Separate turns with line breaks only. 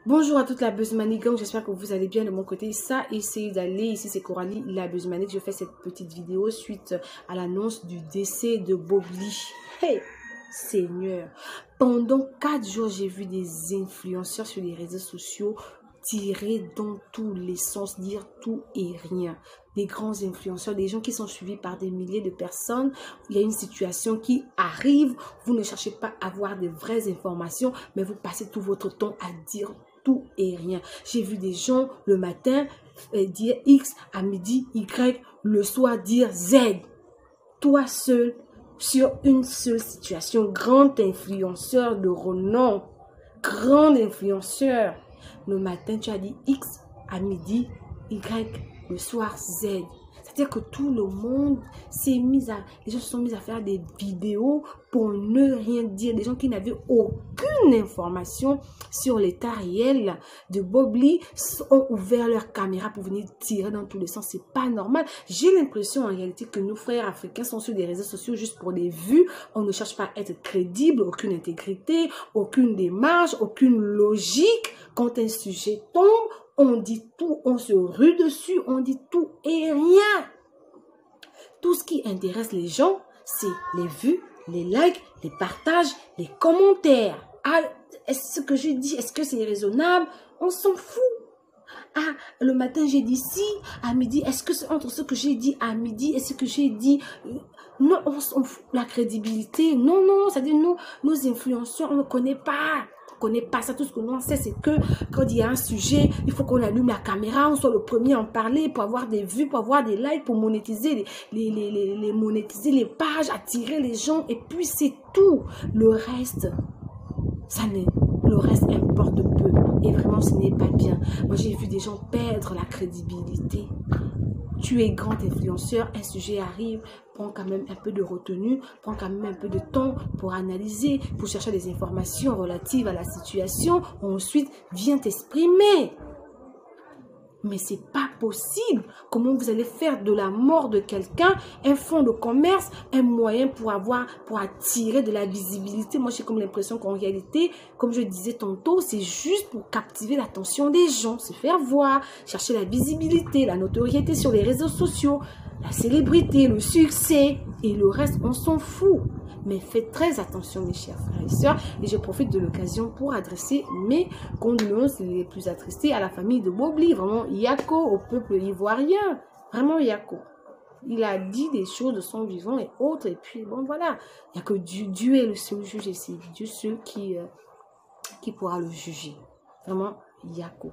Bonjour à toute la Buzzmanic Gang, j'espère que vous allez bien de mon côté. Ça, essayez d'aller, ici c'est Coralie, la Buzzmanic. Je fais cette petite vidéo suite à l'annonce du décès de Bob Lee. Hey, Seigneur, pendant 4 jours, j'ai vu des influenceurs sur les réseaux sociaux tirer dans tous les sens, dire tout et rien. Des grands influenceurs, des gens qui sont suivis par des milliers de personnes. Il y a une situation qui arrive, vous ne cherchez pas à avoir des vraies informations, mais vous passez tout votre temps à dire tout et rien. J'ai vu des gens le matin dire X, à midi Y, le soir dire Z. Toi seul, sur une seule situation, grand influenceur de renom, grand influenceur. Le matin, tu as dit X, à midi Y, le soir Z. C'est-à-dire que tout le monde s'est mis à... Les gens se sont mis à faire des vidéos pour ne rien dire. Des gens qui n'avaient aucune information sur l'état réel de Bob Lee ont ouvert leur caméra pour venir tirer dans tous les sens. C'est pas normal. J'ai l'impression en réalité que nos frères africains sont sur des réseaux sociaux juste pour des vues. On ne cherche pas à être crédible, aucune intégrité, aucune démarche, aucune logique. Quand un sujet tombe, on dit tout, on se rue dessus, on dit tout et rien. Tout ce qui intéresse les gens, c'est les vues, les likes, les partages, les commentaires. Ah, est-ce que je dis, est-ce que c'est raisonnable? On s'en fout. Ah, le matin j'ai dit si, à midi, est-ce que c'est entre ce que j'ai dit à midi et ce que j'ai dit... Non, on s'en fout. La crédibilité, non, c'est-à-dire nos influenceurs, on ne connaît pas. Connaît pas ça. Tout ce que l'on sait, c'est que quand il y a un sujet, il faut qu'on allume la caméra, on soit le premier à en parler pour avoir des vues, pour avoir des likes, pour monétiser monétiser les pages, attirer les gens, et puis c'est tout. Le reste, le reste importe peu, et vraiment ce n'est pas bien. Moi j'ai vu des gens perdre la crédibilité. Tu es grand influenceur, un sujet arrive, prends quand même un peu de retenue, prends quand même un peu de temps pour analyser, pour chercher des informations relatives à la situation, ensuite viens t'exprimer. Mais c'est pas possible. Comment vous allez faire de la mort de quelqu'un un fonds de commerce, un moyen pour attirer de la visibilité? Moi, j'ai comme l'impression qu'en réalité, comme je disais tantôt, c'est juste pour captiver l'attention des gens, se faire voir, chercher la visibilité, la notoriété sur les réseaux sociaux, la célébrité, le succès, et le reste, on s'en fout. Mais faites très attention, mes chers frères et sœurs. Et je profite de l'occasion pour adresser mes condoléances les plus attristées à la famille de Bob Lee. Vraiment, Yako, au peuple ivoirien. Vraiment, Yako. Il a dit des choses de son vivant et autres. Et puis, bon, voilà. Il n'y a que Dieu est le seul juge et c'est Dieu seul qui pourra le juger. Vraiment, Yako.